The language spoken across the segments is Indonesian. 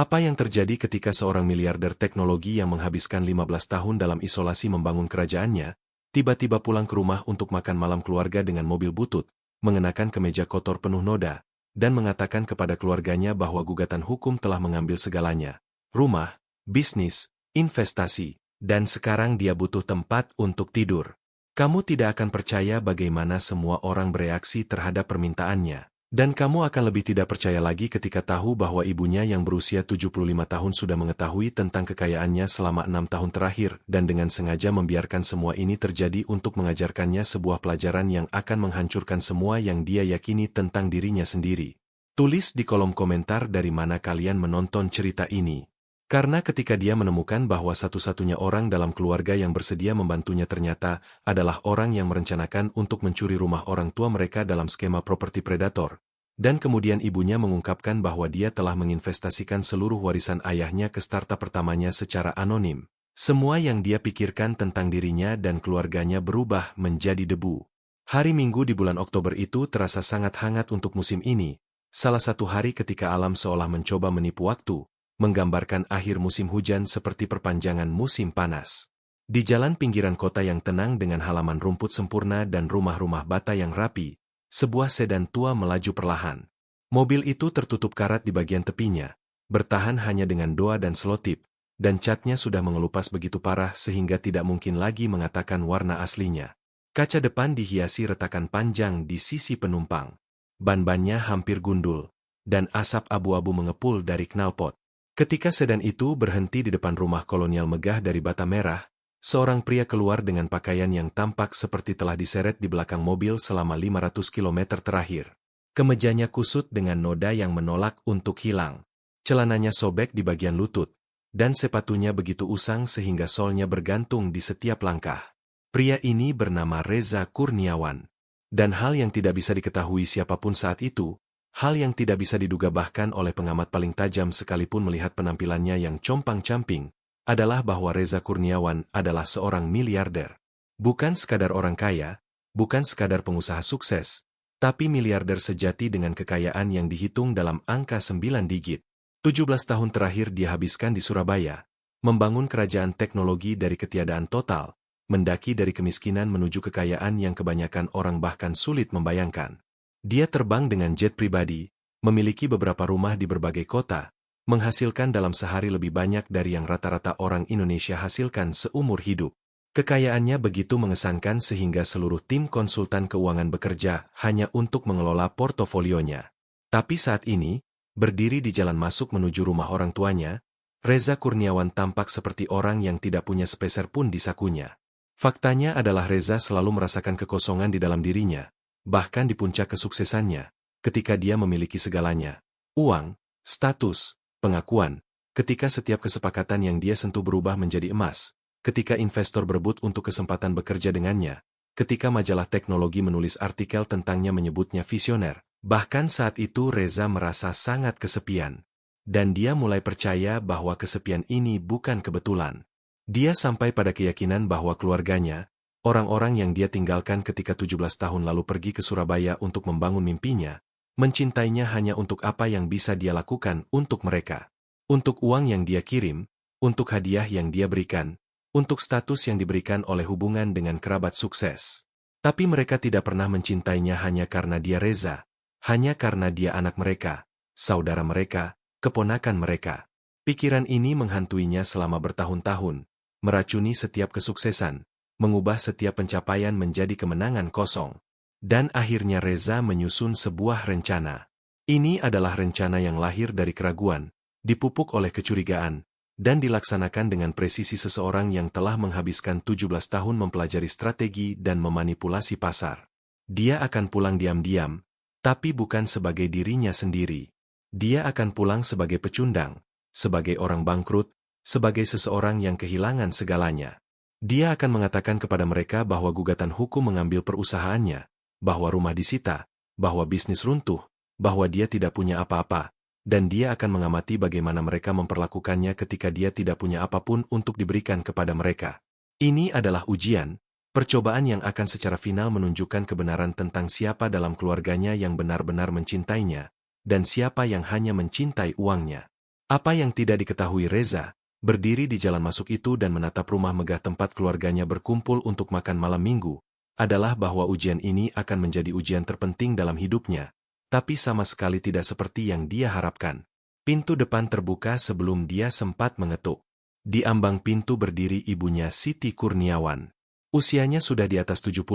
Apa yang terjadi ketika seorang miliarder teknologi yang menghabiskan 15 tahun dalam isolasi membangun kerajaannya, tiba-tiba pulang ke rumah untuk makan malam keluarga dengan mobil butut, mengenakan kemeja kotor penuh noda, dan mengatakan kepada keluarganya bahwa gugatan hukum telah mengambil segalanya. Rumah, bisnis, investasi, dan sekarang dia butuh tempat untuk tidur. Kamu tidak akan percaya bagaimana semua orang bereaksi terhadap permintaannya. Dan kamu akan lebih tidak percaya lagi ketika tahu bahwa ibunya yang berusia 75 tahun sudah mengetahui tentang kekayaannya selama 6 tahun terakhir dan dengan sengaja membiarkan semua ini terjadi untuk mengajarkannya sebuah pelajaran yang akan menghancurkan semua yang dia yakini tentang dirinya sendiri. Tulis di kolom komentar dari mana kalian menonton cerita ini. Karena ketika dia menemukan bahwa satu-satunya orang dalam keluarga yang bersedia membantunya ternyata adalah orang yang merencanakan untuk mencuri rumah orang tua mereka dalam skema properti predator. Dan kemudian ibunya mengungkapkan bahwa dia telah menginvestasikan seluruh warisan ayahnya ke startup pertamanya secara anonim. Semua yang dia pikirkan tentang dirinya dan keluarganya berubah menjadi debu. Hari Minggu di bulan Oktober itu terasa sangat hangat untuk musim ini. Salah satu hari ketika alam seolah mencoba menipu waktu, menggambarkan akhir musim hujan seperti perpanjangan musim panas. Di jalan pinggiran kota yang tenang dengan halaman rumput sempurna dan rumah-rumah bata yang rapi, sebuah sedan tua melaju perlahan. Mobil itu tertutup karat di bagian tepinya, bertahan hanya dengan doa dan selotip, dan catnya sudah mengelupas begitu parah sehingga tidak mungkin lagi mengatakan warna aslinya. Kaca depan dihiasi retakan panjang di sisi penumpang. Ban-bannya hampir gundul, dan asap abu-abu mengepul dari knalpot. Ketika sedan itu berhenti di depan rumah kolonial megah dari bata merah, seorang pria keluar dengan pakaian yang tampak seperti telah diseret di belakang mobil selama 500 km terakhir. Kemejanya kusut dengan noda yang menolak untuk hilang. Celananya sobek di bagian lutut, dan sepatunya begitu usang sehingga solnya bergantung di setiap langkah. Pria ini bernama Reza Kurniawan. Dan hal yang tidak bisa diketahui siapapun saat itu, hal yang tidak bisa diduga bahkan oleh pengamat paling tajam sekalipun melihat penampilannya yang compang-camping, adalah bahwa Reza Kurniawan adalah seorang miliarder. Bukan sekadar orang kaya, bukan sekadar pengusaha sukses, tapi miliarder sejati dengan kekayaan yang dihitung dalam angka 9 digit. 17 tahun terakhir dia habiskan di Surabaya, membangun kerajaan teknologi dari ketiadaan total, mendaki dari kemiskinan menuju kekayaan yang kebanyakan orang bahkan sulit membayangkan. Dia terbang dengan jet pribadi, memiliki beberapa rumah di berbagai kota, menghasilkan dalam sehari lebih banyak dari yang rata-rata orang Indonesia hasilkan seumur hidup. Kekayaannya begitu mengesankan sehingga seluruh tim konsultan keuangan bekerja hanya untuk mengelola portofolionya. Tapi saat ini, berdiri di jalan masuk menuju rumah orang tuanya, Reza Kurniawan tampak seperti orang yang tidak punya sepeser pun di sakunya. Faktanya adalah Reza selalu merasakan kekosongan di dalam dirinya. Bahkan di puncak kesuksesannya, ketika dia memiliki segalanya, uang, status, pengakuan, ketika setiap kesepakatan yang dia sentuh berubah menjadi emas, ketika investor berebut untuk kesempatan bekerja dengannya, ketika majalah teknologi menulis artikel tentangnya menyebutnya visioner, bahkan saat itu Reza merasa sangat kesepian. Dan dia mulai percaya bahwa kesepian ini bukan kebetulan. Dia sampai pada keyakinan bahwa keluarganya, orang-orang yang dia tinggalkan ketika 17 tahun lalu pergi ke Surabaya untuk membangun mimpinya, mencintainya hanya untuk apa yang bisa dia lakukan untuk mereka. Untuk uang yang dia kirim, untuk hadiah yang dia berikan, untuk status yang diberikan oleh hubungan dengan kerabat sukses. Tapi mereka tidak pernah mencintainya hanya karena dia Reza, hanya karena dia anak mereka, saudara mereka, keponakan mereka. Pikiran ini menghantuinya selama bertahun-tahun, meracuni setiap kesuksesan, mengubah setiap pencapaian menjadi kemenangan kosong. Dan akhirnya Reza menyusun sebuah rencana. Ini adalah rencana yang lahir dari keraguan, dipupuk oleh kecurigaan, dan dilaksanakan dengan presisi seseorang yang telah menghabiskan 17 tahun mempelajari strategi dan memanipulasi pasar. Dia akan pulang diam-diam, tapi bukan sebagai dirinya sendiri. Dia akan pulang sebagai pecundang, sebagai orang bangkrut, sebagai seseorang yang kehilangan segalanya. Dia akan mengatakan kepada mereka bahwa gugatan hukum mengambil perusahaannya, bahwa rumah disita, bahwa bisnis runtuh, bahwa dia tidak punya apa-apa, dan dia akan mengamati bagaimana mereka memperlakukannya ketika dia tidak punya apapun untuk diberikan kepada mereka. Ini adalah ujian, percobaan yang akan secara final menunjukkan kebenaran tentang siapa dalam keluarganya yang benar-benar mencintainya, dan siapa yang hanya mencintai uangnya. Apa yang tidak diketahui Reza, berdiri di jalan masuk itu dan menatap rumah megah tempat keluarganya berkumpul untuk makan malam minggu, adalah bahwa ujian ini akan menjadi ujian terpenting dalam hidupnya, tapi sama sekali tidak seperti yang dia harapkan. Pintu depan terbuka sebelum dia sempat mengetuk. Di ambang pintu berdiri ibunya Siti Kurniawan. Usianya sudah di atas 70,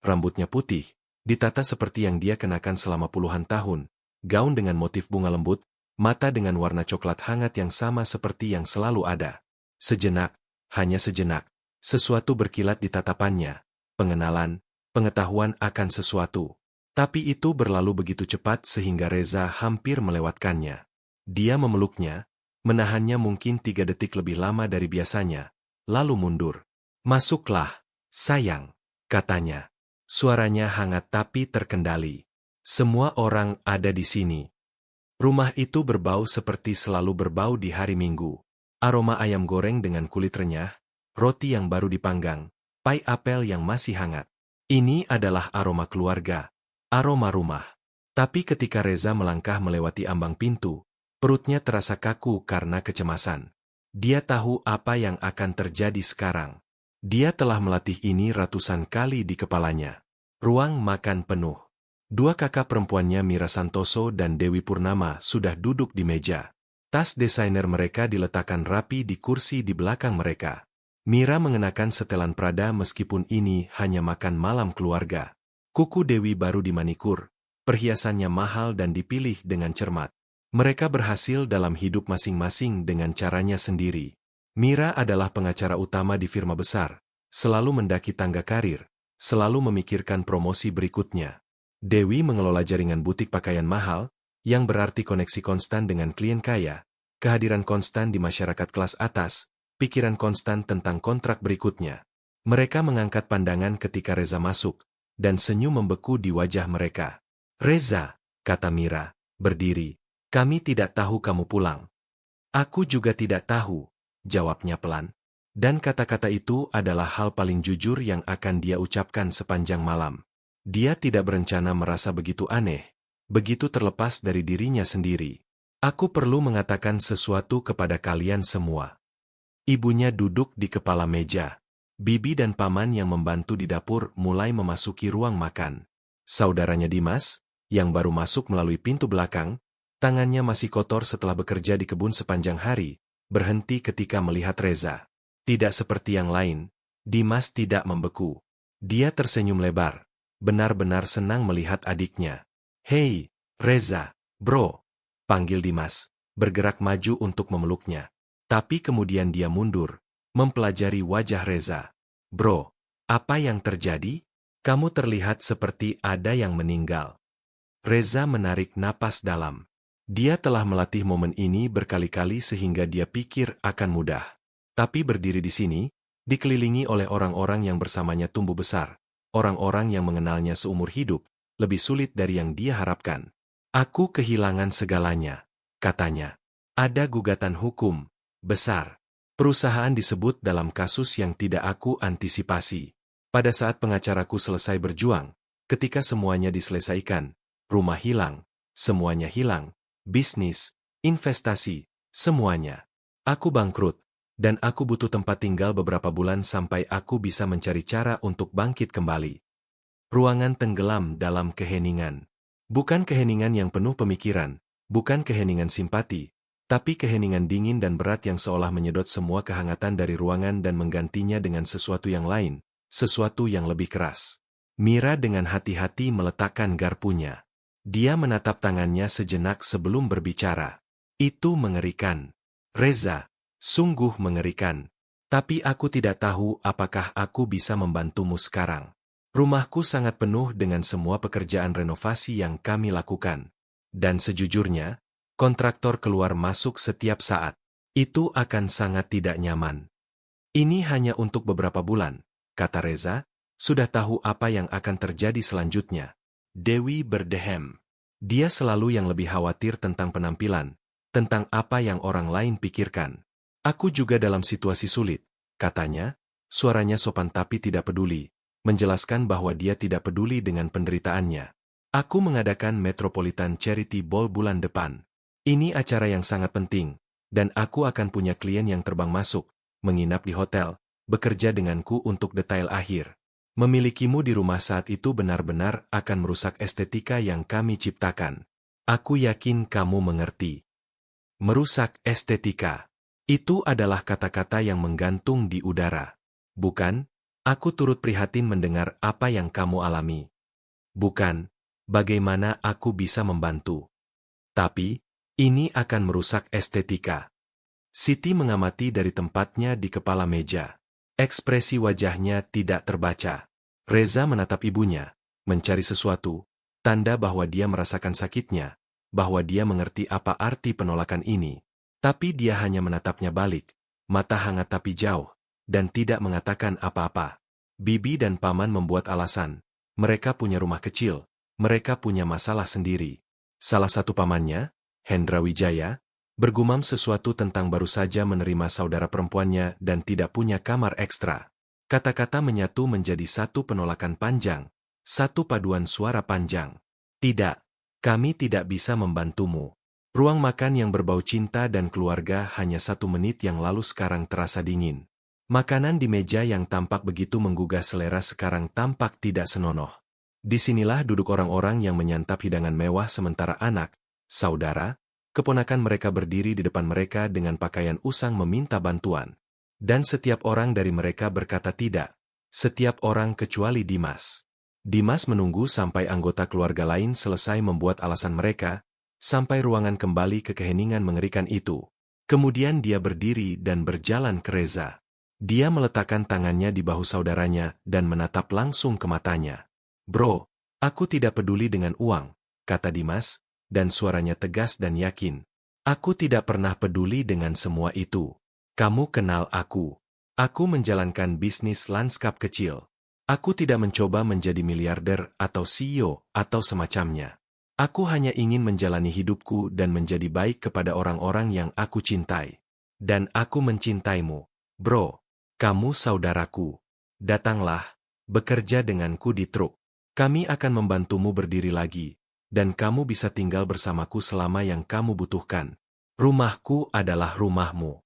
rambutnya putih, ditata seperti yang dia kenakan selama puluhan tahun, gaun dengan motif bunga lembut, mata dengan warna coklat hangat yang sama seperti yang selalu ada. Sejenak, hanya sejenak, sesuatu berkilat di tatapannya, pengenalan, pengetahuan akan sesuatu. Tapi itu berlalu begitu cepat sehingga Reza hampir melewatkannya. Dia memeluknya, menahannya mungkin 3 detik lebih lama dari biasanya, lalu mundur. "Masuklah, sayang," katanya. Suaranya hangat tapi terkendali. "Semua orang ada di sini." Rumah itu berbau seperti selalu berbau di hari Minggu. Aroma ayam goreng dengan kulit renyah, roti yang baru dipanggang, pai apel yang masih hangat. Ini adalah aroma keluarga, aroma rumah. Tapi ketika Reza melangkah melewati ambang pintu, perutnya terasa kaku karena kecemasan. Dia tahu apa yang akan terjadi sekarang. Dia telah melatih ini ratusan kali di kepalanya. Ruang makan penuh. 2 kakak perempuannya Mira Santoso dan Dewi Purnama sudah duduk di meja. Tas desainer mereka diletakkan rapi di kursi di belakang mereka. Mira mengenakan setelan Prada meskipun ini hanya makan malam keluarga. Kuku Dewi baru dimanikur, perhiasannya mahal dan dipilih dengan cermat. Mereka berhasil dalam hidup masing-masing dengan caranya sendiri. Mira adalah pengacara utama di firma besar, selalu mendaki tangga karir, selalu memikirkan promosi berikutnya. Dewi mengelola jaringan butik pakaian mahal, yang berarti koneksi konstan dengan klien kaya, kehadiran konstan di masyarakat kelas atas, pikiran konstan tentang kontrak berikutnya. Mereka mengangkat pandangan ketika Reza masuk, dan senyum membeku di wajah mereka. "Reza," kata Mira, berdiri. "Kami tidak tahu kamu pulang." "Aku juga tidak tahu," jawabnya pelan. Dan kata-kata itu adalah hal paling jujur yang akan dia ucapkan sepanjang malam. Dia tidak berencana merasa begitu aneh, begitu terlepas dari dirinya sendiri. "Aku perlu mengatakan sesuatu kepada kalian semua." Ibunya duduk di kepala meja. Bibi dan paman yang membantu di dapur mulai memasuki ruang makan. Saudaranya Dimas, yang baru masuk melalui pintu belakang, tangannya masih kotor setelah bekerja di kebun sepanjang hari, berhenti ketika melihat Reza. Tidak seperti yang lain, Dimas tidak membeku. Dia tersenyum lebar, benar-benar senang melihat adiknya. "Hei, Reza, bro," panggil Dimas, bergerak maju untuk memeluknya. Tapi kemudian dia mundur, mempelajari wajah Reza. "Bro, apa yang terjadi? Kamu terlihat seperti ada yang meninggal." Reza menarik napas dalam. Dia telah melatih momen ini berkali-kali sehingga dia pikir akan mudah. Tapi berdiri di sini, dikelilingi oleh orang-orang yang bersamanya tumbuh besar, orang-orang yang mengenalnya seumur hidup, lebih sulit dari yang dia harapkan. "Aku kehilangan segalanya," katanya. "Ada gugatan hukum besar. Perusahaan disebut dalam kasus yang tidak aku antisipasi. Pada saat pengacaraku selesai berjuang, ketika semuanya diselesaikan, rumah hilang, semuanya hilang. Bisnis, investasi, semuanya. Aku bangkrut, dan aku butuh tempat tinggal beberapa bulan sampai aku bisa mencari cara untuk bangkit kembali." Ruangan tenggelam dalam keheningan. Bukan keheningan yang penuh pemikiran, bukan keheningan simpati, tapi keheningan dingin dan berat yang seolah menyedot semua kehangatan dari ruangan dan menggantinya dengan sesuatu yang lain, sesuatu yang lebih keras. Mira dengan hati-hati meletakkan garpunya. Dia menatap tangannya sejenak sebelum berbicara. "Itu mengerikan, Reza, sungguh mengerikan. Tapi aku tidak tahu apakah aku bisa membantumu sekarang. Rumahku sangat penuh dengan semua pekerjaan renovasi yang kami lakukan. Dan sejujurnya, kontraktor keluar masuk setiap saat. Itu akan sangat tidak nyaman. Ini hanya untuk beberapa bulan," kata Reza, "sudah tahu apa yang akan terjadi selanjutnya." Dewi berdehem. Dia selalu yang lebih khawatir tentang penampilan, tentang apa yang orang lain pikirkan. "Aku juga dalam situasi sulit," katanya, suaranya sopan tapi tidak peduli, menjelaskan bahwa dia tidak peduli dengan penderitaannya. "Aku mengadakan Metropolitan Charity Ball bulan depan. Ini acara yang sangat penting, Dan aku akan punya klien yang terbang masuk, menginap di hotel, bekerja denganku untuk detail akhir. Memilikimu di rumah saat itu benar-benar akan merusak estetika yang kami ciptakan. Aku yakin kamu mengerti. Merusak estetika. Itu adalah kata-kata yang menggantung di udara. Bukan? Aku turut prihatin mendengar apa yang kamu alami. Bukan, bagaimana aku bisa membantu. Tapi, ini akan merusak estetika. Siti mengamati dari tempatnya di kepala meja. Ekspresi wajahnya tidak terbaca. Reza menatap ibunya, mencari sesuatu, tanda bahwa dia merasakan sakitnya, bahwa dia mengerti apa arti penolakan ini. Tapi dia hanya menatapnya balik, mata hangat tapi jauh, dan tidak mengatakan apa-apa. Bibi dan paman membuat alasan. Mereka punya rumah kecil, mereka punya masalah sendiri. Salah satu pamannya, Hendra Wijaya, bergumam sesuatu tentang baru saja menerima saudara perempuannya dan tidak punya kamar ekstra. Kata-kata menyatu menjadi satu penolakan panjang, satu paduan suara panjang. Tidak, kami tidak bisa membantumu. Ruang makan yang berbau cinta dan keluarga hanya 1 menit yang lalu sekarang terasa dingin. Makanan di meja yang tampak begitu menggugah selera sekarang tampak tidak senonoh. Disinilah duduk orang-orang yang menyantap hidangan mewah sementara anak, saudara, keponakan mereka berdiri di depan mereka dengan pakaian usang meminta bantuan. Dan setiap orang dari mereka berkata tidak. Setiap orang kecuali Dimas. Dimas menunggu sampai anggota keluarga lain selesai membuat alasan mereka, sampai ruangan kembali ke keheningan mengerikan itu. Kemudian dia berdiri dan berjalan ke Reza. Dia meletakkan tangannya di bahu saudaranya dan menatap langsung ke matanya. Bro, aku tidak peduli dengan uang, kata Dimas, dan suaranya tegas dan yakin. Aku tidak pernah peduli dengan semua itu. Kamu kenal aku. Aku menjalankan bisnis lanskap kecil. Aku tidak mencoba menjadi miliarder atau CEO atau semacamnya. Aku hanya ingin menjalani hidupku dan menjadi baik kepada orang-orang yang aku cintai. Dan aku mencintaimu. Bro, kamu saudaraku. Datanglah, bekerja denganku di truk. Kami akan membantumu berdiri lagi, dan kamu bisa tinggal bersamaku selama yang kamu butuhkan. Rumahku adalah rumahmu.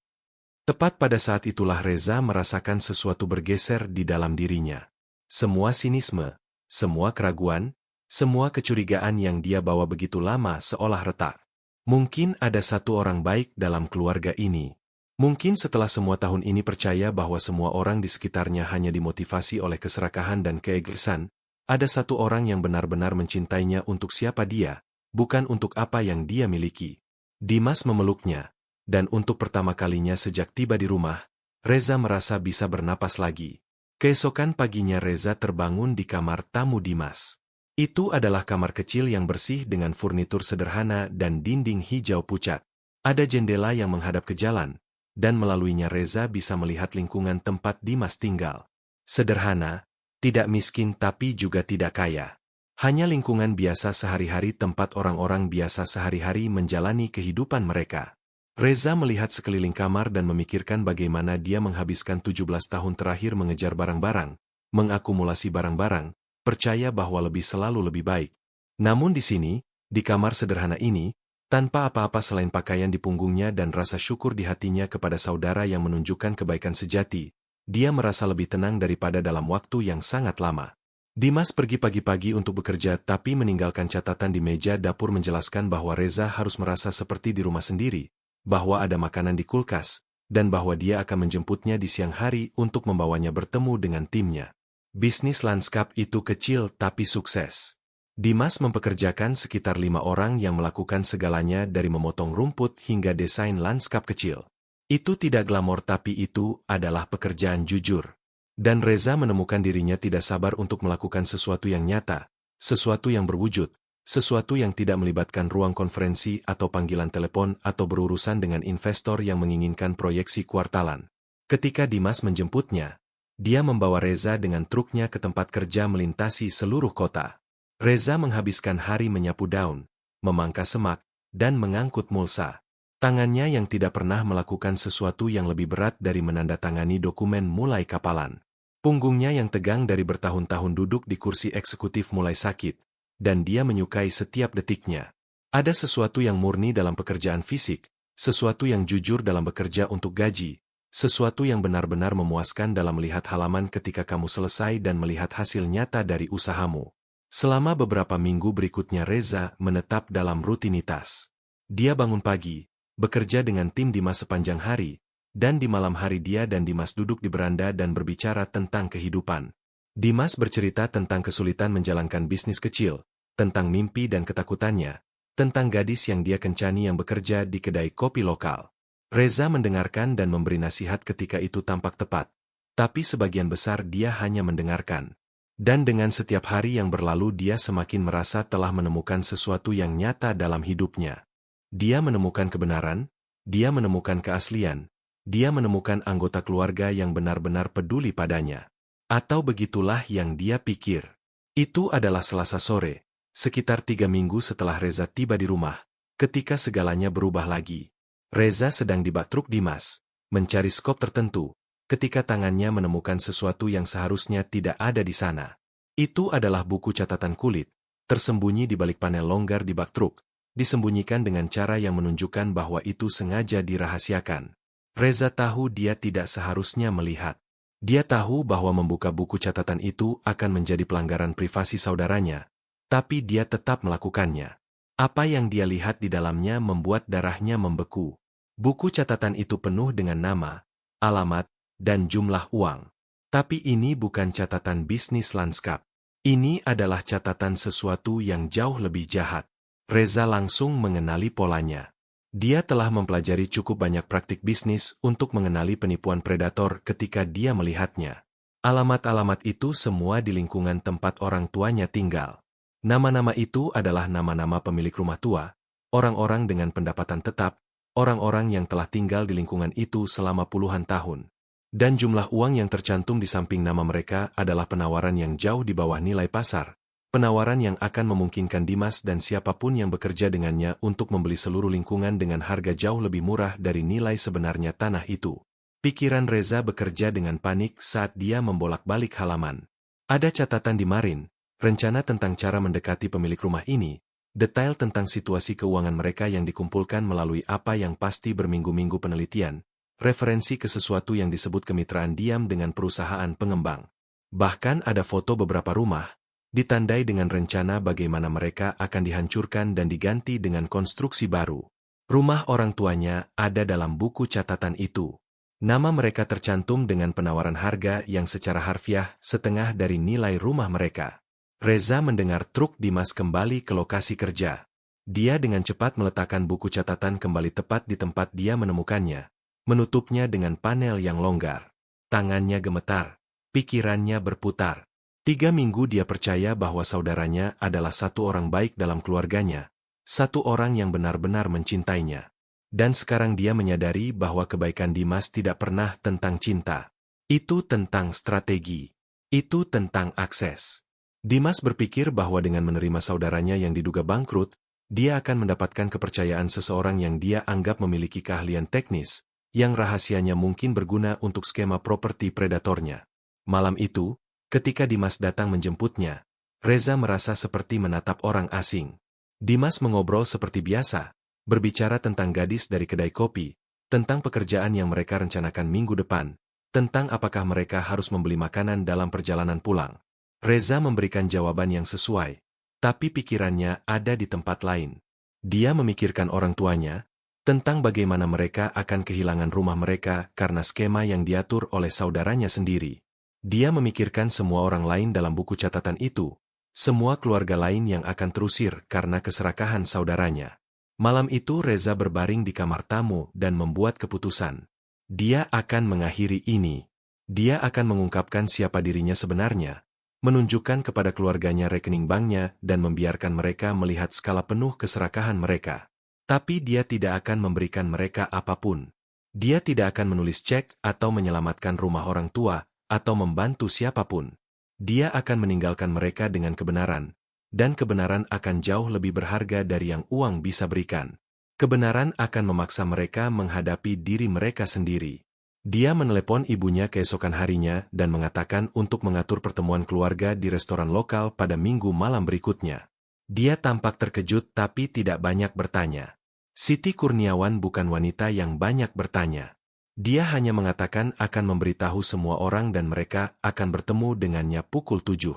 Tepat pada saat itulah Reza merasakan sesuatu bergeser di dalam dirinya. Semua sinisme, semua keraguan, semua kecurigaan yang dia bawa begitu lama seolah retak. Mungkin ada satu orang baik dalam keluarga ini. Mungkin setelah semua tahun ini percaya bahwa semua orang di sekitarnya hanya dimotivasi oleh keserakahan dan keegoisan, ada satu orang yang benar-benar mencintainya untuk siapa dia, bukan untuk apa yang dia miliki. Dimas memeluknya, dan untuk pertama kalinya sejak tiba di rumah, Reza merasa bisa bernapas lagi. Keesokan paginya Reza terbangun di kamar tamu Dimas. Itu adalah kamar kecil yang bersih dengan furnitur sederhana dan dinding hijau pucat. Ada jendela yang menghadap ke jalan, dan melaluinya Reza bisa melihat lingkungan tempat Dimas tinggal. Sederhana, tidak miskin tapi juga tidak kaya. Hanya lingkungan biasa sehari-hari tempat orang-orang biasa sehari-hari menjalani kehidupan mereka. Reza melihat sekeliling kamar dan memikirkan bagaimana dia menghabiskan 17 tahun terakhir mengejar barang-barang, mengakumulasi barang-barang, percaya bahwa selalu lebih baik. Namun di sini, di kamar sederhana ini, tanpa apa-apa selain pakaian di punggungnya dan rasa syukur di hatinya kepada saudara yang menunjukkan kebaikan sejati, dia merasa lebih tenang daripada dalam waktu yang sangat lama. Dimas pergi pagi-pagi untuk bekerja tapi meninggalkan catatan di meja dapur menjelaskan bahwa Reza harus merasa seperti di rumah sendiri, bahwa ada makanan di kulkas, dan bahwa dia akan menjemputnya di siang hari untuk membawanya bertemu dengan timnya. Bisnis lanskap itu kecil tapi sukses. Dimas mempekerjakan sekitar 5 orang yang melakukan segalanya dari memotong rumput hingga desain lanskap kecil. Itu tidak glamor tapi itu adalah pekerjaan jujur. Dan Reza menemukan dirinya tidak sabar untuk melakukan sesuatu yang nyata, sesuatu yang berwujud, sesuatu yang tidak melibatkan ruang konferensi atau panggilan telepon atau berurusan dengan investor yang menginginkan proyeksi kuartalan. Ketika Dimas menjemputnya, dia membawa Reza dengan truknya ke tempat kerja melintasi seluruh kota. Reza menghabiskan hari menyapu daun, memangkas semak, dan mengangkut mulsa. Tangannya yang tidak pernah melakukan sesuatu yang lebih berat dari menandatangani dokumen mulai kapalan. Punggungnya yang tegang dari bertahun-tahun duduk di kursi eksekutif mulai sakit, dan dia menyukai setiap detiknya. Ada sesuatu yang murni dalam pekerjaan fisik, sesuatu yang jujur dalam bekerja untuk gaji, sesuatu yang benar-benar memuaskan dalam melihat halaman ketika kamu selesai dan melihat hasil nyata dari usahamu. Selama beberapa minggu berikutnya Reza menetap dalam rutinitas. Dia bangun pagi, bekerja dengan tim Dimas sepanjang hari, dan di malam hari dia dan Dimas duduk di beranda dan berbicara tentang kehidupan. Dimas bercerita tentang kesulitan menjalankan bisnis kecil, tentang mimpi dan ketakutannya, tentang gadis yang dia kencani yang bekerja di kedai kopi lokal. Reza mendengarkan dan memberi nasihat ketika itu tampak tepat, tapi sebagian besar dia hanya mendengarkan. Dan dengan setiap hari yang berlalu dia semakin merasa telah menemukan sesuatu yang nyata dalam hidupnya. Dia menemukan kebenaran, dia menemukan keaslian, dia menemukan anggota keluarga yang benar-benar peduli padanya. Atau begitulah yang dia pikir. Itu adalah Selasa sore, sekitar 3 minggu setelah Reza tiba di rumah, ketika segalanya berubah lagi. Reza sedang di bak truk Dimas, mencari skop tertentu, ketika tangannya menemukan sesuatu yang seharusnya tidak ada di sana. Itu adalah buku catatan kulit, tersembunyi di balik panel longgar di bak truk, disembunyikan dengan cara yang menunjukkan bahwa itu sengaja dirahasiakan. Reza tahu dia tidak seharusnya melihat. Dia tahu bahwa membuka buku catatan itu akan menjadi pelanggaran privasi saudaranya, tapi dia tetap melakukannya. Apa yang dia lihat di dalamnya membuat darahnya membeku. Buku catatan itu penuh dengan nama, alamat, dan jumlah uang. Tapi ini bukan catatan bisnis lanskap. Ini adalah catatan sesuatu yang jauh lebih jahat. Reza langsung mengenali polanya. Dia telah mempelajari cukup banyak praktik bisnis untuk mengenali penipuan predator ketika dia melihatnya. Alamat-alamat itu semua di lingkungan tempat orang tuanya tinggal. Nama-nama itu adalah nama-nama pemilik rumah tua, orang-orang dengan pendapatan tetap, orang-orang yang telah tinggal di lingkungan itu selama puluhan tahun. Dan jumlah uang yang tercantum di samping nama mereka adalah penawaran yang jauh di bawah nilai pasar. Penawaran yang akan memungkinkan Dimas dan siapapun yang bekerja dengannya untuk membeli seluruh lingkungan dengan harga jauh lebih murah dari nilai sebenarnya tanah itu. Pikiran Reza bekerja dengan panik saat dia membolak-balik halaman. Ada catatan di Marin, rencana tentang cara mendekati pemilik rumah ini, detail tentang situasi keuangan mereka yang dikumpulkan melalui apa yang pasti berminggu-minggu penelitian, referensi ke sesuatu yang disebut kemitraan diam dengan perusahaan pengembang. Bahkan ada foto beberapa rumah, ditandai dengan rencana bagaimana mereka akan dihancurkan dan diganti dengan konstruksi baru. Rumah orang tuanya ada dalam buku catatan itu. Nama mereka tercantum dengan penawaran harga yang secara harfiah setengah dari nilai rumah mereka. Reza mendengar truk Dimas kembali ke lokasi kerja. Dia dengan cepat meletakkan buku catatan kembali tepat di tempat dia menemukannya, menutupnya dengan panel yang longgar. Tangannya gemetar, pikirannya berputar. 3 minggu dia percaya bahwa saudaranya adalah satu orang baik dalam keluarganya, satu orang yang benar-benar mencintainya. Dan sekarang dia menyadari bahwa kebaikan Dimas tidak pernah tentang cinta. Itu tentang strategi. Itu tentang akses. Dimas berpikir bahwa dengan menerima saudaranya yang diduga bangkrut, dia akan mendapatkan kepercayaan seseorang yang dia anggap memiliki keahlian teknis, yang rahasianya mungkin berguna untuk skema properti predatornya. Malam itu, ketika Dimas datang menjemputnya, Reza merasa seperti menatap orang asing. Dimas mengobrol seperti biasa, berbicara tentang gadis dari kedai kopi, tentang pekerjaan yang mereka rencanakan minggu depan, tentang apakah mereka harus membeli makanan dalam perjalanan pulang. Reza memberikan jawaban yang sesuai, tapi pikirannya ada di tempat lain. Dia memikirkan orang tuanya, tentang bagaimana mereka akan kehilangan rumah mereka karena skema yang diatur oleh saudaranya sendiri. Dia memikirkan semua orang lain dalam buku catatan itu, semua keluarga lain yang akan terusir karena keserakahan saudaranya. Malam itu Reza berbaring di kamar tamu dan membuat keputusan. Dia akan mengakhiri ini. Dia akan mengungkapkan siapa dirinya sebenarnya, menunjukkan kepada keluarganya rekening banknya dan membiarkan mereka melihat skala penuh keserakahan mereka. Tapi dia tidak akan memberikan mereka apapun. Dia tidak akan menulis cek atau menyelamatkan rumah orang tua, atau membantu siapapun. Dia akan meninggalkan mereka dengan kebenaran, dan kebenaran akan jauh lebih berharga dari yang uang bisa berikan. Kebenaran akan memaksa mereka menghadapi diri mereka sendiri. Dia menelepon ibunya keesokan harinya dan mengatakan untuk mengatur pertemuan keluarga di restoran lokal pada minggu malam berikutnya. Dia tampak terkejut tapi tidak banyak bertanya. Siti Kurniawan bukan wanita yang banyak bertanya. Dia hanya mengatakan akan memberitahu semua orang dan mereka akan bertemu dengannya pukul 7.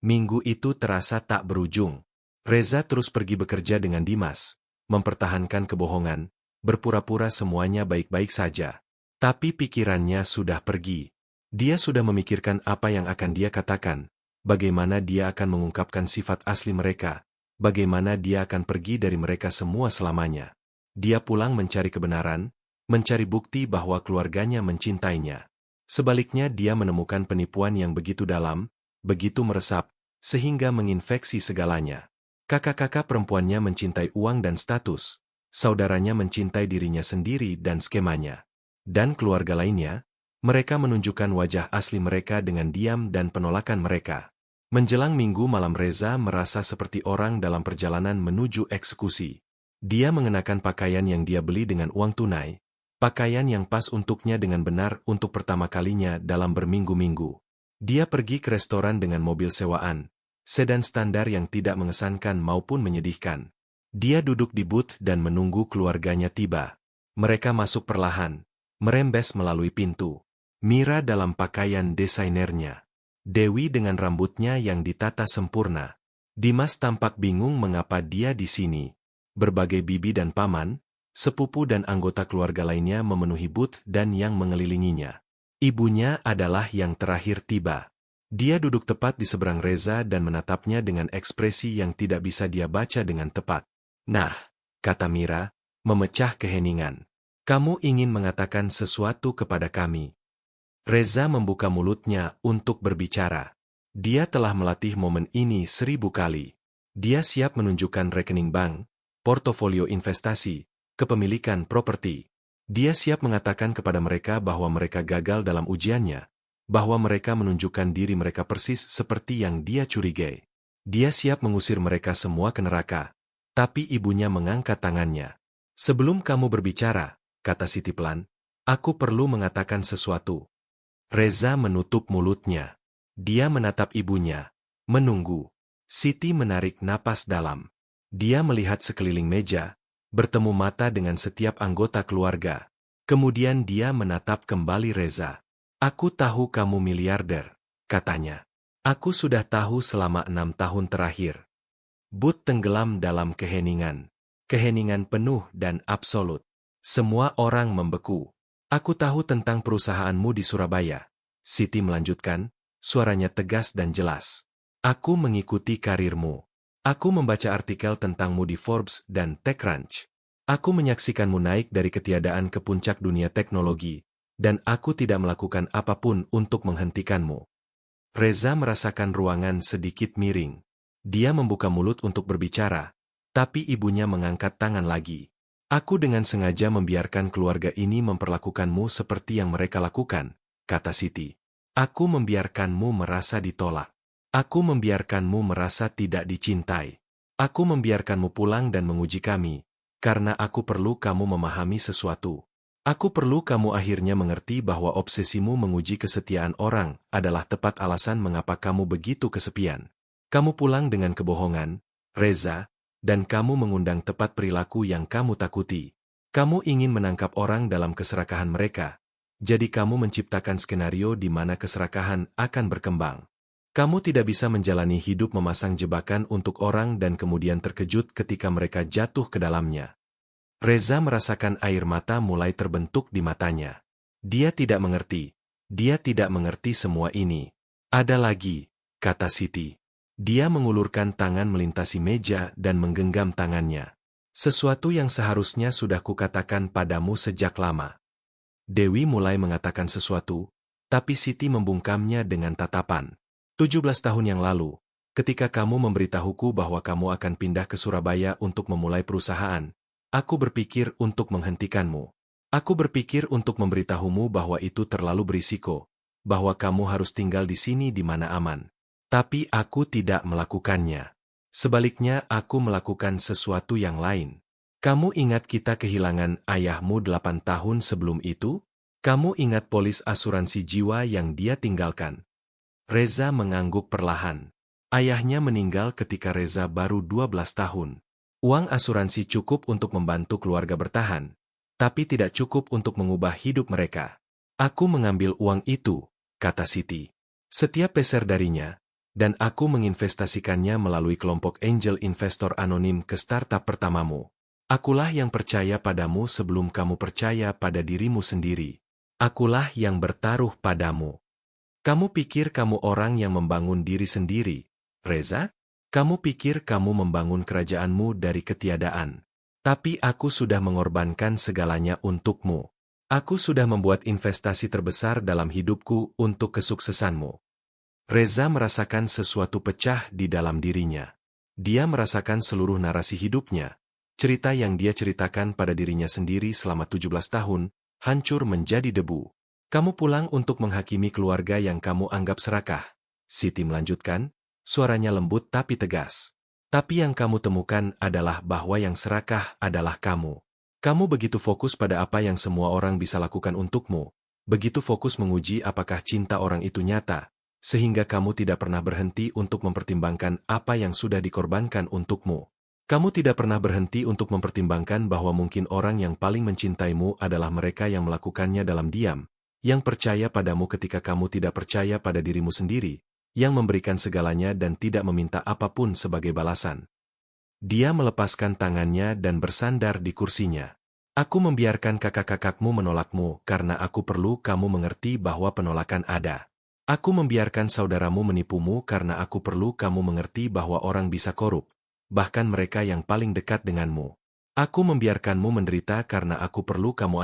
Minggu itu terasa tak berujung. Reza terus pergi bekerja dengan Dimas, mempertahankan kebohongan, berpura-pura semuanya baik-baik saja. Tapi pikirannya sudah pergi. Dia sudah memikirkan apa yang akan dia katakan, bagaimana dia akan mengungkapkan sifat asli mereka, bagaimana dia akan pergi dari mereka semua selamanya. Dia pulang mencari kebenaran, mencari bukti bahwa keluarganya mencintainya. Sebaliknya dia menemukan penipuan yang begitu dalam, begitu meresap, sehingga menginfeksi segalanya. Kakak-kakak perempuannya mencintai uang dan status, saudaranya mencintai dirinya sendiri dan skemanya. Dan keluarga lainnya, mereka menunjukkan wajah asli mereka dengan diam dan penolakan mereka. Menjelang minggu malam Reza merasa seperti orang dalam perjalanan menuju eksekusi. Dia mengenakan pakaian yang dia beli dengan uang tunai, pakaian yang pas untuknya dengan benar untuk pertama kalinya dalam berminggu-minggu. Dia pergi ke restoran dengan mobil sewaan, sedan standar yang tidak mengesankan maupun menyedihkan. Dia duduk di booth dan menunggu keluarganya tiba. Mereka masuk perlahan, merembes melalui pintu. Mira dalam pakaian desainernya. Dewi dengan rambutnya yang ditata sempurna. Dimas tampak bingung mengapa dia di sini. Berbagai bibi dan paman, sepupu dan anggota keluarga lainnya memenuhi booth dan yang mengelilinginya. Ibunya adalah yang terakhir tiba. Dia duduk tepat di seberang Reza dan menatapnya dengan ekspresi yang tidak bisa dia baca dengan tepat. Nah, kata Mira, memecah keheningan. Kamu ingin mengatakan sesuatu kepada kami. Reza membuka mulutnya untuk berbicara. Dia telah melatih momen ini 1000 kali. Dia siap menunjukkan rekening bank, portofolio investasi, kepemilikan properti. Dia siap mengatakan kepada mereka bahwa mereka gagal dalam ujiannya, bahwa mereka menunjukkan diri mereka persis seperti yang dia curigai. Dia siap mengusir mereka semua ke neraka. Tapi ibunya mengangkat tangannya. Sebelum kamu berbicara, kata Siti pelan, aku perlu mengatakan sesuatu. Reza menutup mulutnya. Dia menatap ibunya, menunggu. Siti menarik napas dalam. Dia melihat sekeliling meja, bertemu mata dengan setiap anggota keluarga. Kemudian dia menatap kembali Reza. Aku tahu kamu miliarder, katanya. Aku sudah tahu selama 6 tahun terakhir. Booth tenggelam dalam keheningan. Keheningan penuh dan absolut. Semua orang membeku. Aku tahu tentang perusahaanmu di Surabaya. Siti melanjutkan, suaranya tegas dan jelas. Aku mengikuti karirmu. Aku membaca artikel tentangmu di Forbes dan TechCrunch. Aku menyaksikanmu naik dari ketiadaan ke puncak dunia teknologi, dan aku tidak melakukan apapun untuk menghentikanmu. Reza merasakan ruangan sedikit miring. Dia membuka mulut untuk berbicara, tapi ibunya mengangkat tangan lagi. Aku dengan sengaja membiarkan keluarga ini memperlakukanmu seperti yang mereka lakukan, kata Siti. Aku membiarkanmu merasa ditolak. Aku membiarkanmu merasa tidak dicintai. Aku membiarkanmu pulang dan menguji kami, karena aku perlu kamu memahami sesuatu. Aku perlu kamu akhirnya mengerti bahwa obsesimu menguji kesetiaan orang adalah tepat alasan mengapa kamu begitu kesepian. Kamu pulang dengan kebohongan, Reza, dan kamu mengundang tepat perilaku yang kamu takuti. Kamu ingin menangkap orang dalam keserakahan mereka. Jadi kamu menciptakan skenario di mana keserakahan akan berkembang. Kamu tidak bisa menjalani hidup memasang jebakan untuk orang dan kemudian terkejut ketika mereka jatuh ke dalamnya. Reza merasakan air mata mulai terbentuk di matanya. Dia tidak mengerti. Dia tidak mengerti semua ini. Ada lagi, kata Siti. Dia mengulurkan tangan melintasi meja dan menggenggam tangannya. Sesuatu yang seharusnya sudah kukatakan padamu sejak lama. Dewi mulai mengatakan sesuatu, tapi Siti membungkamnya dengan tatapan. 17 tahun yang lalu, ketika kamu memberitahuku bahwa kamu akan pindah ke Surabaya untuk memulai perusahaan, aku berpikir untuk menghentikanmu. Aku berpikir untuk memberitahumu bahwa itu terlalu berisiko, bahwa kamu harus tinggal di sini di mana aman. Tapi aku tidak melakukannya. Sebaliknya aku melakukan sesuatu yang lain. Kamu ingat kita kehilangan ayahmu 8 tahun sebelum itu? Kamu ingat polis asuransi jiwa yang dia tinggalkan? Reza mengangguk perlahan. Ayahnya meninggal ketika Reza baru 12 tahun. Uang asuransi cukup untuk membantu keluarga bertahan, tapi tidak cukup untuk mengubah hidup mereka. Aku mengambil uang itu, kata Siti. Setiap peser darinya, dan aku menginvestasikannya melalui kelompok angel investor anonim ke startup pertamamu. Akulah yang percaya padamu sebelum kamu percaya pada dirimu sendiri. Akulah yang bertaruh padamu. Kamu pikir kamu orang yang membangun diri sendiri, Reza? Kamu pikir kamu membangun kerajaanmu dari ketiadaan. Tapi aku sudah mengorbankan segalanya untukmu. Aku sudah membuat investasi terbesar dalam hidupku untuk kesuksesanmu. Reza merasakan sesuatu pecah di dalam dirinya. Dia merasakan seluruh narasi hidupnya. Cerita yang dia ceritakan pada dirinya sendiri selama 17 tahun, hancur menjadi debu. Kamu pulang untuk menghakimi keluarga yang kamu anggap serakah. Siti melanjutkan, suaranya lembut tapi tegas. Tapi yang kamu temukan adalah bahwa yang serakah adalah kamu. Kamu begitu fokus pada apa yang semua orang bisa lakukan untukmu. Begitu fokus menguji apakah cinta orang itu nyata, sehingga kamu tidak pernah berhenti untuk mempertimbangkan apa yang sudah dikorbankan untukmu. Kamu tidak pernah berhenti untuk mempertimbangkan bahwa mungkin orang yang paling mencintaimu adalah mereka yang melakukannya dalam diam, yang percaya padamu ketika kamu tidak percaya pada dirimu sendiri, yang memberikan segalanya dan tidak meminta apapun sebagai balasan. Dia melepaskan tangannya dan bersandar di kursinya. Aku membiarkan kakak-kakakmu menolakmu karena aku perlu kamu mengerti bahwa penolakan ada. Aku membiarkan saudaramu menipumu karena aku perlu kamu mengerti bahwa orang bisa korup, bahkan mereka yang paling dekat denganmu. Aku membiarkanmu menderita karena aku perlu kamu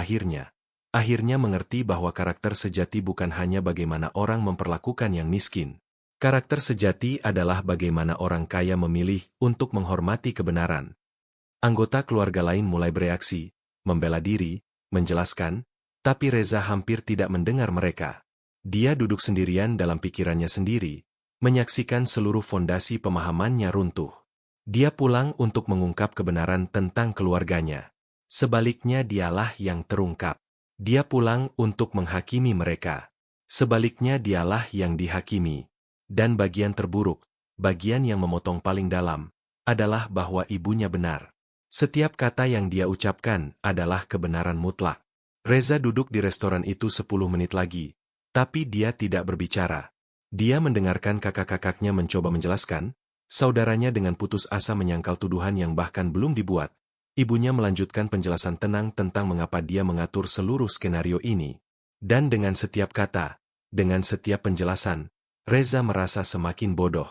akhirnya mengerti bahwa karakter sejati bukan hanya bagaimana orang memperlakukan yang miskin. Karakter sejati adalah bagaimana orang kaya memilih untuk menghormati kebenaran. Anggota keluarga lain mulai bereaksi, membela diri, menjelaskan, tapi Reza hampir tidak mendengar mereka. Dia duduk sendirian dalam pikirannya sendiri, menyaksikan seluruh fondasi pemahamannya runtuh. Dia pulang untuk mengungkap kebenaran tentang keluarganya. Sebaliknya dialah yang terungkap. Dia pulang untuk menghakimi mereka. Sebaliknya dialah yang dihakimi. Dan bagian terburuk, bagian yang memotong paling dalam, adalah bahwa ibunya benar. Setiap kata yang dia ucapkan adalah kebenaran mutlak. Reza duduk di restoran itu 10 menit lagi, tapi dia tidak berbicara. Dia mendengarkan kakak-kakaknya mencoba menjelaskan, saudaranya dengan putus asa menyangkal tuduhan yang bahkan belum dibuat. Ibunya melanjutkan penjelasan tenang tentang mengapa dia mengatur seluruh skenario ini. Dan dengan setiap kata, dengan setiap penjelasan, Reza merasa semakin bodoh.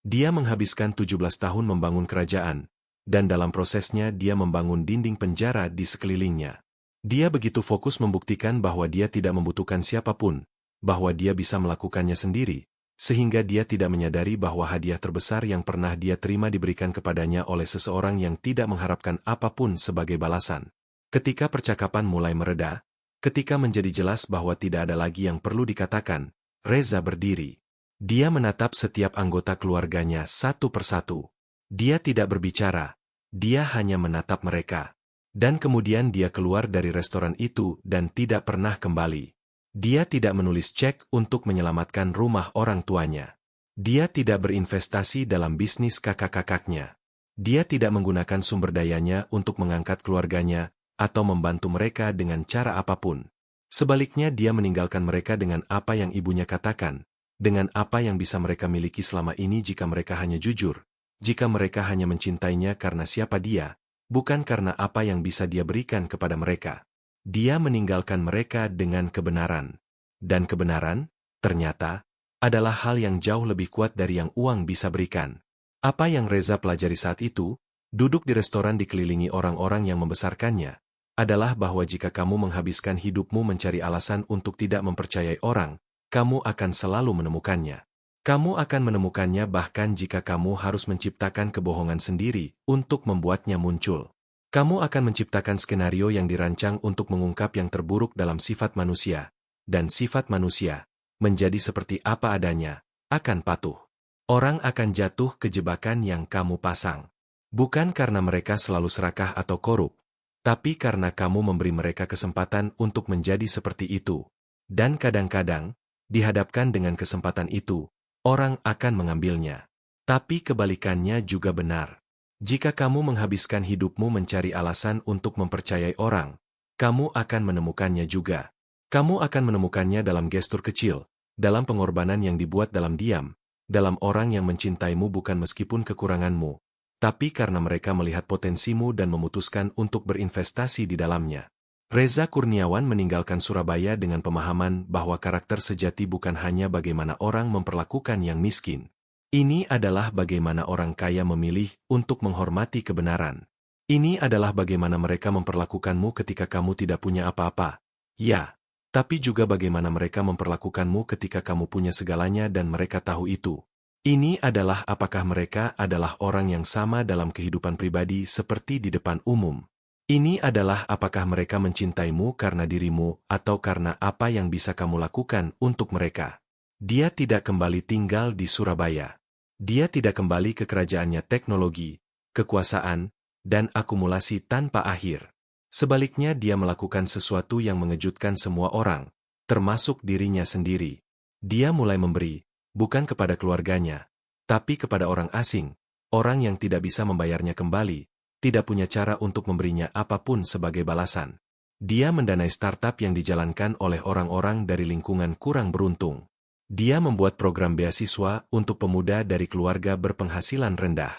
Dia menghabiskan 17 tahun membangun kerajaan, dan dalam prosesnya dia membangun dinding penjara di sekelilingnya. Dia begitu fokus membuktikan bahwa dia tidak membutuhkan siapapun, bahwa dia bisa melakukannya sendiri, sehingga dia tidak menyadari bahwa hadiah terbesar yang pernah dia terima diberikan kepadanya oleh seseorang yang tidak mengharapkan apapun sebagai balasan. Ketika percakapan mulai mereda, ketika menjadi jelas bahwa tidak ada lagi yang perlu dikatakan, Reza berdiri. Dia menatap setiap anggota keluarganya satu persatu. Dia tidak berbicara, dia hanya menatap mereka. Dan kemudian dia keluar dari restoran itu dan tidak pernah kembali. Dia tidak menulis cek untuk menyelamatkan rumah orang tuanya. Dia tidak berinvestasi dalam bisnis kakak-kakaknya. Dia tidak menggunakan sumber dayanya untuk mengangkat keluarganya atau membantu mereka dengan cara apapun. Sebaliknya dia meninggalkan mereka dengan apa yang ibunya katakan. Dengan apa yang bisa mereka miliki selama ini jika mereka hanya jujur, jika mereka hanya mencintainya karena siapa dia, bukan karena apa yang bisa dia berikan kepada mereka. Dia meninggalkan mereka dengan kebenaran. Dan kebenaran, ternyata, adalah hal yang jauh lebih kuat dari yang uang bisa berikan. Apa yang Reza pelajari saat itu, duduk di restoran dikelilingi orang-orang yang membesarkannya, adalah bahwa jika kamu menghabiskan hidupmu mencari alasan untuk tidak mempercayai orang, kamu akan selalu menemukannya. Kamu akan menemukannya bahkan jika kamu harus menciptakan kebohongan sendiri untuk membuatnya muncul. Kamu akan menciptakan skenario yang dirancang untuk mengungkap yang terburuk dalam sifat manusia. Dan sifat manusia, menjadi seperti apa adanya, akan patuh. Orang akan jatuh ke jebakan yang kamu pasang. Bukan karena mereka selalu serakah atau korup, tapi karena kamu memberi mereka kesempatan untuk menjadi seperti itu. Dan kadang-kadang, dihadapkan dengan kesempatan itu, orang akan mengambilnya. Tapi kebalikannya juga benar. Jika kamu menghabiskan hidupmu mencari alasan untuk mempercayai orang, kamu akan menemukannya juga. Kamu akan menemukannya dalam gestur kecil, dalam pengorbanan yang dibuat dalam diam, dalam orang yang mencintaimu bukan meskipun kekuranganmu, tapi karena mereka melihat potensimu dan memutuskan untuk berinvestasi di dalamnya. Reza Kurniawan meninggalkan Surabaya dengan pemahaman bahwa karakter sejati bukan hanya bagaimana orang memperlakukan yang miskin. Ini adalah bagaimana orang kaya memilih untuk menghormati kebenaran. Ini adalah bagaimana mereka memperlakukanmu ketika kamu tidak punya apa-apa. Ya, tapi juga bagaimana mereka memperlakukanmu ketika kamu punya segalanya dan mereka tahu itu. Ini adalah apakah mereka adalah orang yang sama dalam kehidupan pribadi seperti di depan umum. Ini adalah apakah mereka mencintaimu karena dirimu atau karena apa yang bisa kamu lakukan untuk mereka. Dia tidak kembali tinggal di Surabaya. Dia tidak kembali ke kerajaannya teknologi, kekuasaan, dan akumulasi tanpa akhir. Sebaliknya dia melakukan sesuatu yang mengejutkan semua orang, termasuk dirinya sendiri. Dia mulai memberi, bukan kepada keluarganya, tapi kepada orang asing, orang yang tidak bisa membayarnya kembali, tidak punya cara untuk memberinya apapun sebagai balasan. Dia mendanai startup yang dijalankan oleh orang-orang dari lingkungan kurang beruntung. Dia membuat program beasiswa untuk pemuda dari keluarga berpenghasilan rendah.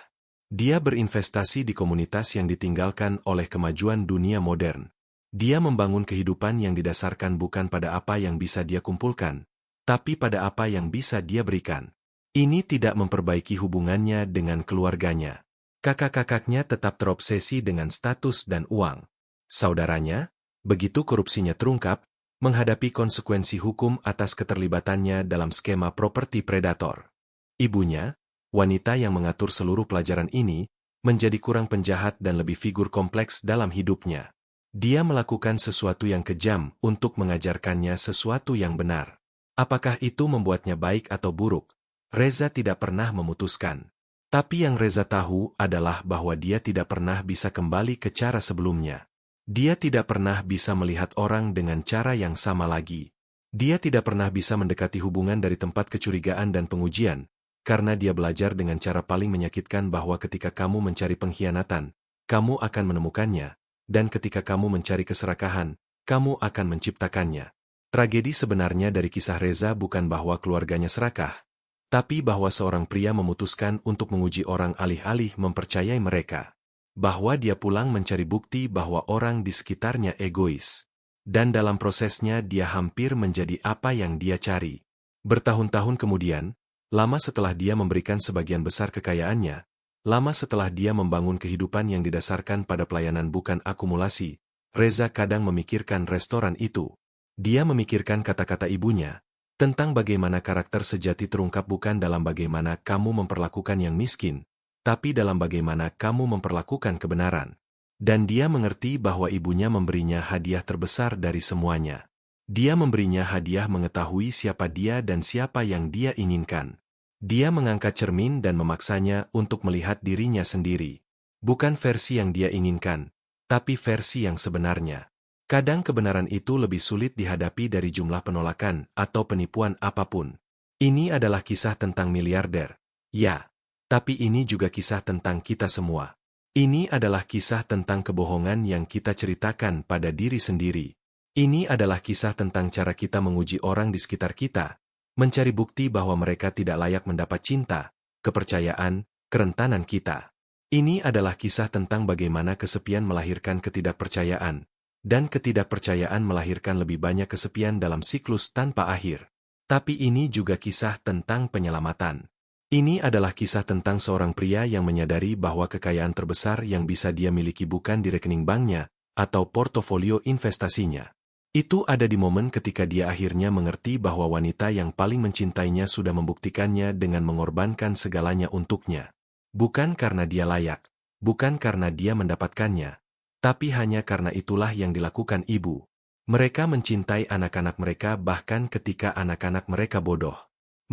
Dia berinvestasi di komunitas yang ditinggalkan oleh kemajuan dunia modern. Dia membangun kehidupan yang didasarkan bukan pada apa yang bisa dia kumpulkan, tapi pada apa yang bisa dia berikan. Ini tidak memperbaiki hubungannya dengan keluarganya. Kakak-kakaknya tetap terobsesi dengan status dan uang. Saudaranya, begitu korupsinya terungkap, menghadapi konsekuensi hukum atas keterlibatannya dalam skema properti predator. Ibunya, wanita yang mengatur seluruh pelajaran ini, menjadi kurang penjahat dan lebih figur kompleks dalam hidupnya. Dia melakukan sesuatu yang kejam untuk mengajarkannya sesuatu yang benar. Apakah itu membuatnya baik atau buruk? Reza tidak pernah memutuskan. Tapi yang Reza tahu adalah bahwa dia tidak pernah bisa kembali ke cara sebelumnya. Dia tidak pernah bisa melihat orang dengan cara yang sama lagi. Dia tidak pernah bisa mendekati hubungan dari tempat kecurigaan dan pengujian, karena dia belajar dengan cara paling menyakitkan bahwa ketika kamu mencari pengkhianatan, kamu akan menemukannya, dan ketika kamu mencari keserakahan, kamu akan menciptakannya. Tragedi sebenarnya dari kisah Reza bukan bahwa keluarganya serakah, tapi bahwa seorang pria memutuskan untuk menguji orang alih-alih mempercayai mereka. Bahwa dia pulang mencari bukti bahwa orang di sekitarnya egois. Dan dalam prosesnya dia hampir menjadi apa yang dia cari. Bertahun-tahun kemudian, lama setelah dia memberikan sebagian besar kekayaannya, lama setelah dia membangun kehidupan yang didasarkan pada pelayanan bukan akumulasi, Reza kadang memikirkan restoran itu. Dia memikirkan kata-kata ibunya, tentang bagaimana karakter sejati terungkap bukan dalam bagaimana kamu memperlakukan yang miskin, tapi dalam bagaimana kamu memperlakukan kebenaran. Dan dia mengerti bahwa ibunya memberinya hadiah terbesar dari semuanya. Dia memberinya hadiah mengetahui siapa dia dan siapa yang dia inginkan. Dia mengangkat cermin dan memaksanya untuk melihat dirinya sendiri. Bukan versi yang dia inginkan, tapi versi yang sebenarnya. Kadang kebenaran itu lebih sulit dihadapi dari jumlah penolakan atau penipuan apapun. Ini adalah kisah tentang miliarder. Ya. Tapi ini juga kisah tentang kita semua. Ini adalah kisah tentang kebohongan yang kita ceritakan pada diri sendiri. Ini adalah kisah tentang cara kita menguji orang di sekitar kita, mencari bukti bahwa mereka tidak layak mendapat cinta, kepercayaan, kerentanan kita. Ini adalah kisah tentang bagaimana kesepian melahirkan ketidakpercayaan, dan ketidakpercayaan melahirkan lebih banyak kesepian dalam siklus tanpa akhir. Tapi ini juga kisah tentang penyelamatan. Ini adalah kisah tentang seorang pria yang menyadari bahwa kekayaan terbesar yang bisa dia miliki bukan di rekening banknya, atau portofolio investasinya. Itu ada di momen ketika dia akhirnya mengerti bahwa wanita yang paling mencintainya sudah membuktikannya dengan mengorbankan segalanya untuknya. Bukan karena dia layak, bukan karena dia mendapatkannya, tapi hanya karena itulah yang dilakukan ibu. Mereka mencintai anak-anak mereka bahkan ketika anak-anak mereka bodoh.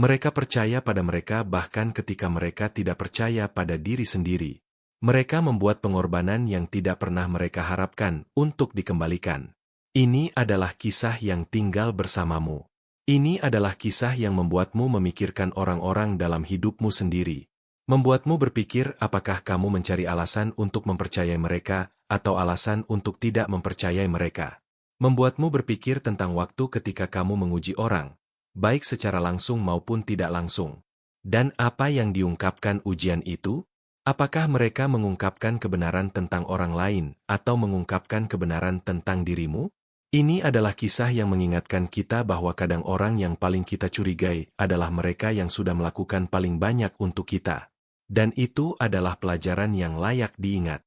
Mereka percaya pada mereka bahkan ketika mereka tidak percaya pada diri sendiri. Mereka membuat pengorbanan yang tidak pernah mereka harapkan untuk dikembalikan. Ini adalah kisah yang tinggal bersamamu. Ini adalah kisah yang membuatmu memikirkan orang-orang dalam hidupmu sendiri. Membuatmu berpikir apakah kamu mencari alasan untuk mempercayai mereka, atau alasan untuk tidak mempercayai mereka. Membuatmu berpikir tentang waktu ketika kamu menguji orang, baik secara langsung maupun tidak langsung. Dan apa yang diungkapkan ujian itu? Apakah mereka mengungkapkan kebenaran tentang orang lain, atau mengungkapkan kebenaran tentang dirimu? Ini adalah kisah yang mengingatkan kita bahwa kadang orang yang paling kita curigai adalah mereka yang sudah melakukan paling banyak untuk kita. Dan itu adalah pelajaran yang layak diingat.